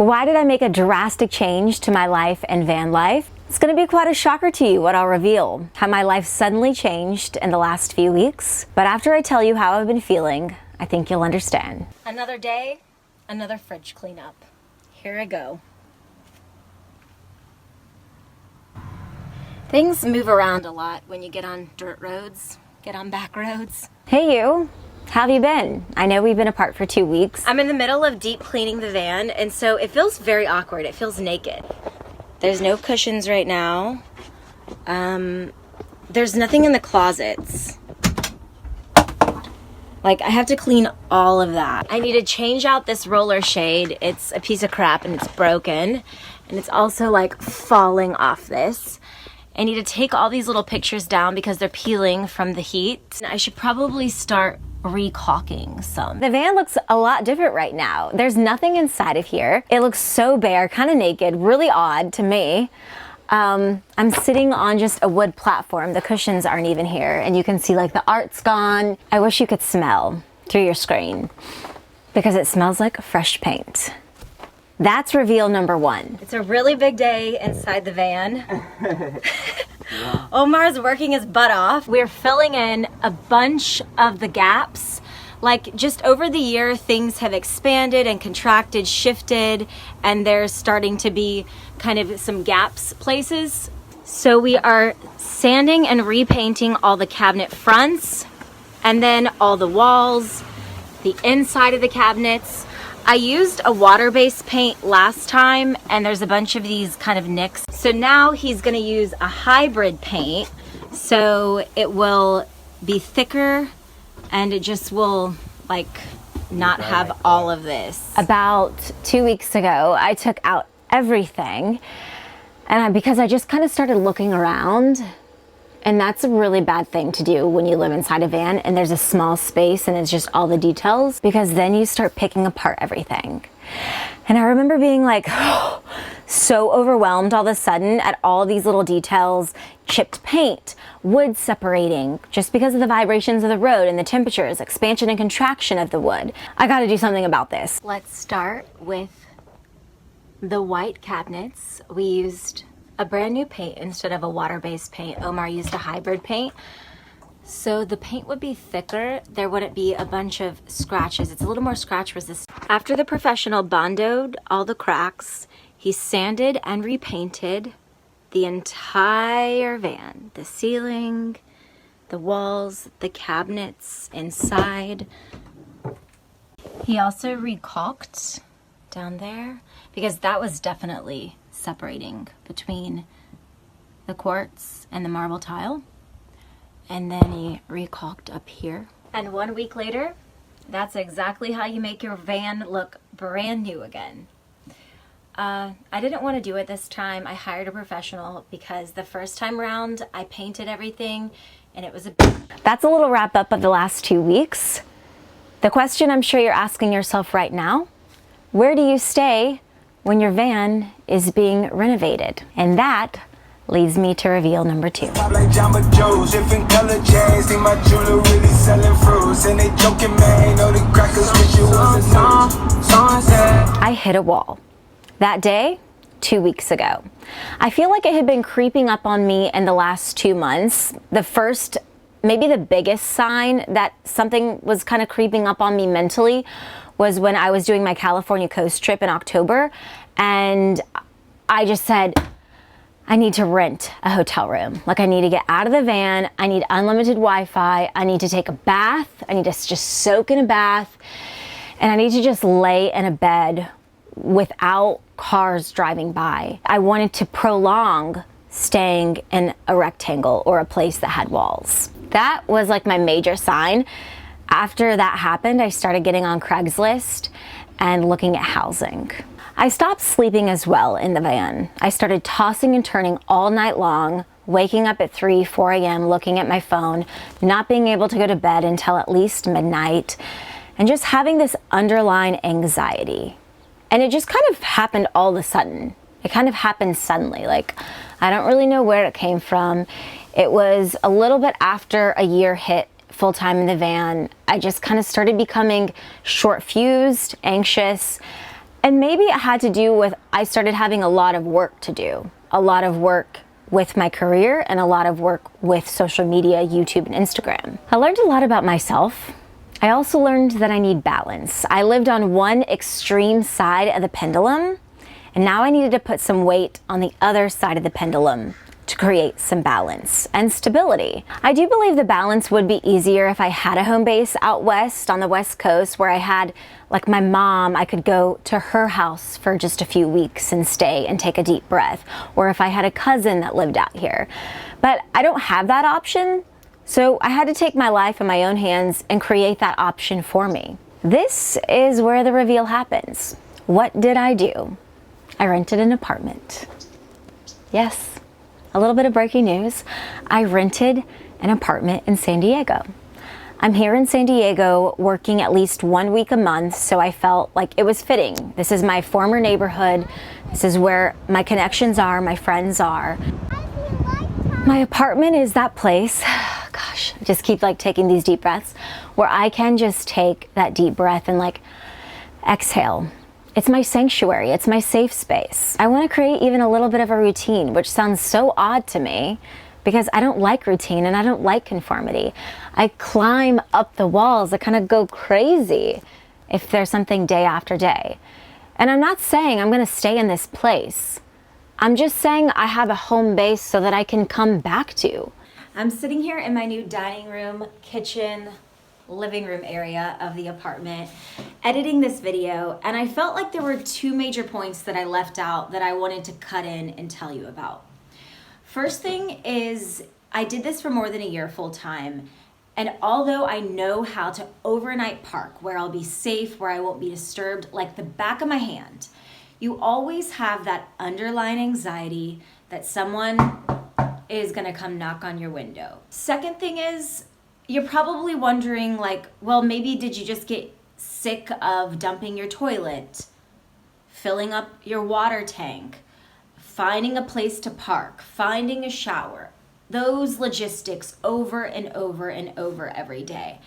Why did I make a drastic change to my life and van life? It's going to be quite a shocker to you what I'll reveal, how my life suddenly changed in the last few weeks. But after I tell you how I've been feeling, I think you'll understand. Another day, another fridge cleanup. Here I go. Things move around a lot when you get on dirt roads, get on back roads. Hey you. How have you been? I know we've been apart for 2 weeks. I'm in the middle of deep cleaning the van, and so it feels very awkward. It feels naked. There's no cushions right now. There's nothing in the closets. Like, I have to clean all of that. I need to change out this roller shade. It's a piece of crap and it's broken. And it's also like falling off this. I need to take all these little pictures down because they're peeling from the heat. I should probably start recalking some. The van looks a lot different right now. There's nothing inside of here. It looks so bare, kind of naked, really odd to me. I'm sitting on just a wood platform. The cushions aren't even here, and you can see like the art's gone. I wish you could smell through your screen because it smells like fresh paint. That's reveal number one. It's a really big day inside the van. Omar's working his butt off. We're filling in a bunch of the gaps. Like, just over the year, things have expanded and contracted, shifted, and there's starting to be kind of some gaps places. So we are sanding and repainting all the cabinet fronts, and then all the walls, the inside of the cabinets. I used a water-based paint last time, and there's a bunch of these kind of nicks. So now he's gonna use a hybrid paint, so it will be thicker and it just will like not have all of this. About 2 weeks ago, I took out everything, and because I just kind of started looking around. And that's a really bad thing to do when you live inside a van and there's a small space and it's just all the details, because then you start picking apart everything. And I remember being like, oh, so overwhelmed all of a sudden at all these little details, chipped paint, wood separating just because of the vibrations of the road and the temperatures, expansion and contraction of the wood. I gotta do something about this. Let's start with the white cabinets. We used a brand new paint instead of a water-based paint. Omar used a hybrid paint. So the paint would be thicker. There wouldn't be a bunch of scratches. It's a little more scratch resistant. After the professional bondoed all the cracks, he sanded and repainted the entire van. The ceiling, the walls, the cabinets inside. He also recalked down there because that was definitely separating between the quartz and the marble tile. And then he recalked up here. And 1 week later, that's exactly how you make your van look brand new again. I didn't want to do it this time. I hired a professional because the first time around I painted everything and it was a... That's a little wrap up of the last 2 weeks. The question I'm sure you're asking yourself right now, where do you stay when your van is being renovated? And that leads me to reveal number 2. I hit a wall. That day, 2 weeks ago. I feel like it had been creeping up on me in the last 2 months. The first, maybe the biggest sign that something was kind of creeping up on me mentally was when I was doing my California coast trip in October, and I just said, I need to rent a hotel room. Like, I need to get out of the van. I need unlimited Wi-Fi. I need to take a bath. I need to just soak in a bath. And I need to just lay in a bed without cars driving by. I wanted to prolong staying in a rectangle or a place that had walls. That was like my major sign. After that happened, I started getting on Craigslist and looking at housing. I stopped sleeping as well in the van. I started tossing and turning all night long, waking up at 3, 4 a.m., looking at my phone, not being able to go to bed until at least midnight, and just having this underlying anxiety. And it just kind of happened all of a sudden. It kind of happened suddenly. Like, I don't really know where it came from. It was a little bit after a year hit full-time in the van. I just kind of started becoming short-fused, anxious, And maybe it had to do with I started having a lot of work to do, a lot of work with my career and a lot of work with social media, YouTube and Instagram. I learned a lot about myself. I also learned that I need balance. I lived on one extreme side of the pendulum, and now I needed to put some weight on the other side of the pendulum to create some balance and stability. I do believe the balance would be easier if I had a home base out west on the West Coast where I had, like my mom, I could go to her house for just a few weeks and stay and take a deep breath. Or if I had a cousin that lived out here. But I don't have that option, so I had to take my life in my own hands and create that option for me. This is where the reveal happens. What did I do? I rented an apartment. Yes. A little bit of breaking news. I rented an apartment in San Diego. I'm here in San Diego working at least 1 week a month, so I felt like it was fitting. This is my former neighborhood. This is where my connections are, my friends are. My apartment is that place, gosh, I just keep like taking these deep breaths, where I can just take that deep breath and like exhale. It's my sanctuary, it's my safe space. I want to create even a little bit of a routine, which sounds so odd to me because I don't like routine and I don't like conformity. I climb up the walls, I kind of go crazy if there's something day after day. And I'm not saying I'm going to stay in this place. I'm just saying I have a home base so that I can come back to. I'm sitting here in my new dining room, kitchen, living room area of the apartment, editing this video, and I felt like there were two major points that I left out that I wanted to cut in and tell you about. First thing is, I did this for more than a year full time, and although I know how to overnight park where I'll be safe, where I won't be disturbed like the back of my hand, you always have that underlying anxiety that someone is gonna come knock on your window. Second thing is, you're probably wondering like, well, maybe did you just get sick of dumping your toilet, filling up your water tank, finding a place to park, finding a shower, those logistics over and over and over every day.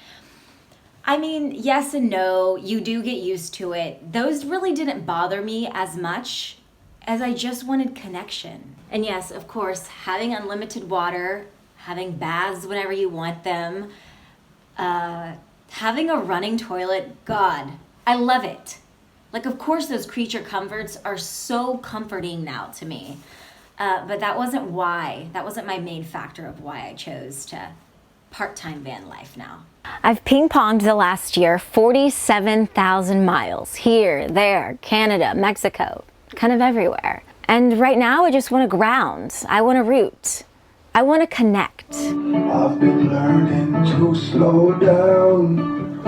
I mean, yes and no, you do get used to it. Those really didn't bother me as much as I just wanted connection. And yes, of course, having unlimited water, having baths whenever you want them, having a running toilet, God, I love it. Like, of course, those creature comforts are so comforting now to me. But that wasn't my main factor of why I chose to part-time van life now. I've ping-ponged the last year 47,000 miles here, there, Canada, Mexico, kind of everywhere. And right now I just want to ground. I want to root. I want to connect. I've been learning to slow down,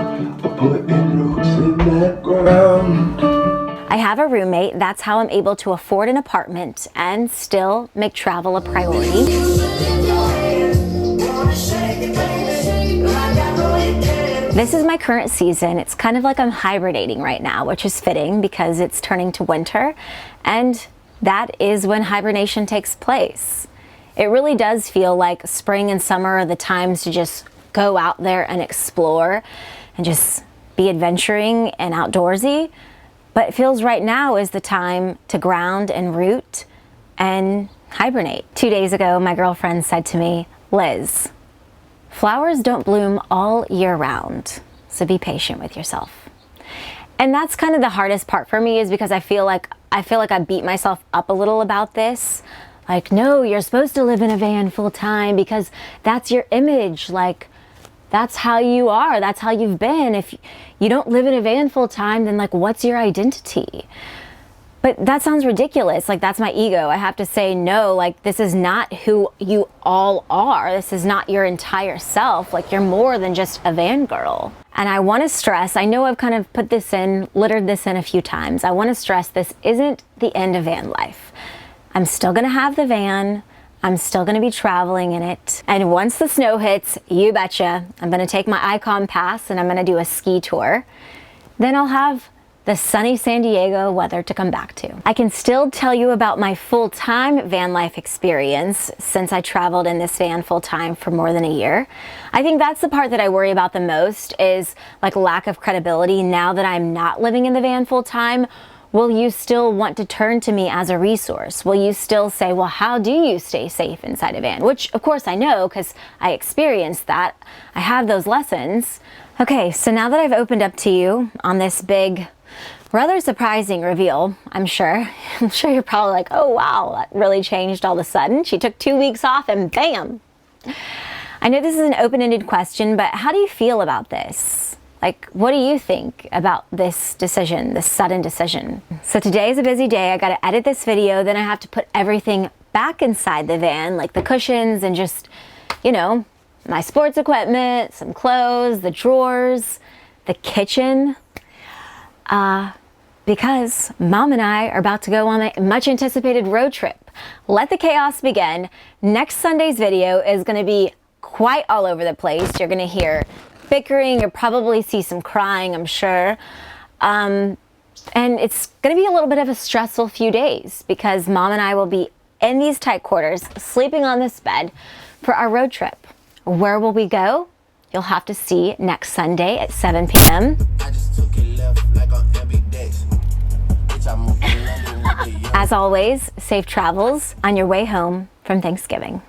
putting roots in that ground. I have a roommate. That's how I'm able to afford an apartment and still make travel a priority. This is my current season. It's kind of like I'm hibernating right now, which is fitting because it's turning to winter, and that is when hibernation takes place. It really does feel like spring and summer are the times to just go out there and explore and just be adventuring and outdoorsy. But it feels right now is the time to ground and root and hibernate. 2 days ago, my girlfriend said to me, Liz, flowers don't bloom all year round, so be patient with yourself. And that's kind of the hardest part for me, is because I feel like I beat myself up a little about this. Like, no, you're supposed to live in a van full time because that's your image. Like, that's how you are. That's how you've been. If you don't live in a van full time, then like, what's your identity? But that sounds ridiculous. Like, that's my ego. I have to say, no, like, this is not who you all are. This is not your entire self. Like, you're more than just a van girl. And I want to stress, I know I've kind of littered this in a few times. I want to stress this isn't the end of van life. I'm still gonna have the van, I'm still gonna be traveling in it, and once the snow hits, you betcha, I'm gonna take my Icon Pass and I'm gonna do a ski tour. Then I'll have the sunny San Diego weather to come back to. I can still tell you about my full-time van life experience since I traveled in this van full-time for more than a year. I think that's the part that I worry about the most, is like lack of credibility now that I'm not living in the van full-time. Will you still want to turn to me as a resource? Will you still say, well, how do you stay safe inside a van? Which, of course, I know because I experienced that. I have those lessons. Okay, so now that I've opened up to you on this big, rather surprising reveal, I'm sure you're probably like, oh, wow, that really changed all of a sudden. She took 2 weeks off and bam. I know this is an open-ended question, but how do you feel about this? Like, what do you think about this decision, this sudden decision? So today is a busy day. I got to edit this video. Then I have to put everything back inside the van, like the cushions and just, you know, my sports equipment, some clothes, the drawers, the kitchen. Because Mom and I are about to go on a much anticipated road trip. Let the chaos begin. Next Sunday's video is going to be quite all over the place. You're going to hear bickering, you'll probably see some crying, I'm sure. And it's going to be a little bit of a stressful few days because Mom and I will be in these tight quarters, sleeping on this bed for our road trip. Where will we go? You'll have to see next Sunday at 7 p.m. As always, safe travels on your way home from Thanksgiving.